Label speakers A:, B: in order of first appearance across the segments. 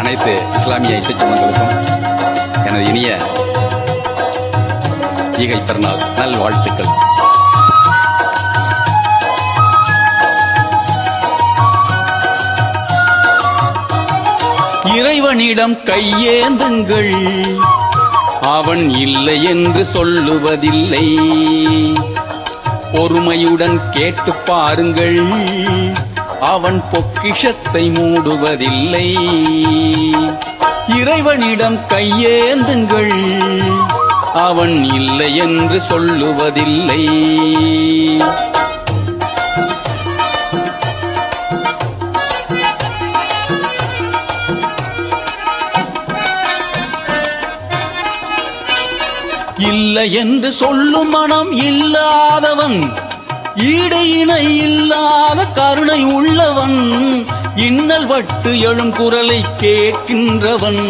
A: அனைத்து இஸ்லாமிய இசைச்சமங்களுக்கும் எனது இனிய ஈகை பெருநாள் நல் வாழ்த்துக்கள். இறைவனிடம் கையேந்துங்கள், அவன் இல்லை என்று சொல்லுவதில்லை. பொறுமையுடன் கேட்டு பாருங்கள், அவன் பொக்கிஷத்தை மூடுவதில்லை. இறைவனிடம் கையேந்துங்கள், அவன் இல்லை என்று சொல்லுவதில்லை. இல்லை என்று சொல்லும் மனம் இல்லாதவன், ஈடு இணை இல்லாத கருணை உள்ளவன், இன்னல் வட்டு எழும் குரலை கேட்கின்றவன்,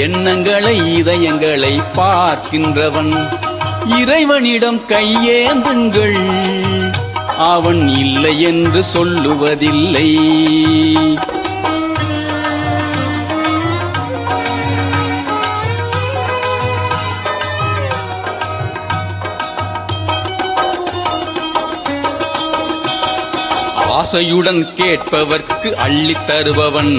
A: எண்ணங்களை இதயங்களை பார்க்கின்றவன். இறைவனிடம் கையேந்துங்கள், அவன் இல்லை என்று சொல்லுவதில்லை. ஆசையுடன் கேட்பவர்க்கு அள்ளித் தருபவன்,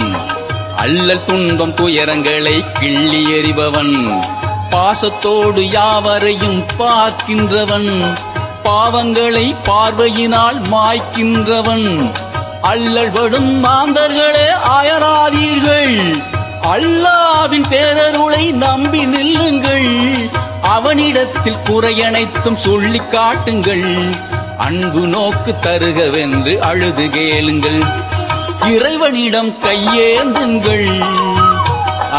A: அல்லல் துன்பம் துயரங்களை கிள்ளி எறிபவன், பாசத்தோடு யாவரையும் பார்க்கின்றவன், பாவங்களை பார்வையினால் மாய்க்கின்றவன். அல்லல் படும் மாந்தர்களே அயராதீர்கள், அல்லாவின் பேரருளை நம்பி நில்லுங்கள். அவனிடத்தில் குறையனைத்தும் சொல்லிக் காட்டுங்கள், அன்பு நோக்கு தருகவென்று அழுது கேளுங்கள். இறைவனிடம் கையேந்துங்கள்,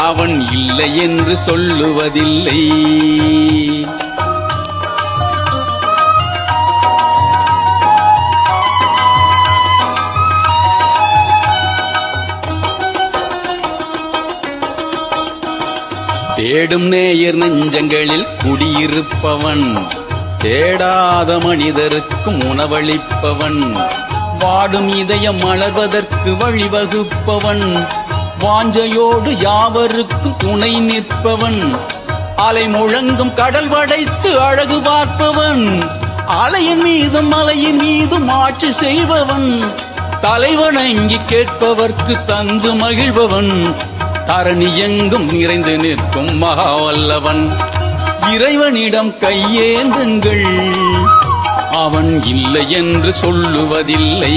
A: அவன் இல்லை என்று சொல்லுவதில்லை. தேடும் நேயர் நெஞ்சங்களில் குடியிருப்பவன், தேடாத மனிதருக்கும் உணவளிப்பவன், வாடும் இதயம் மலர்வதற்கு வழிவகுப்பவன், வாஞ்சையோடு யாவருக்கும் துணை நிற்பவன், அலை முழங்கும் கடல் படைத்து அழகு பார்ப்பவன், அலையின் மீதும் மலையின் மீதும் ஆட்சி செய்பவன், தலைவணங்கி கேட்பவர்க்கு தந்து மகிழ்பவன், தரணி எங்கும் நிறைந்து நிற்கும் மகாவல்லவன். இறைவனிடம் கையேந்துங்கள், அவன் இல்லை என்று சொல்லுவதில்லை.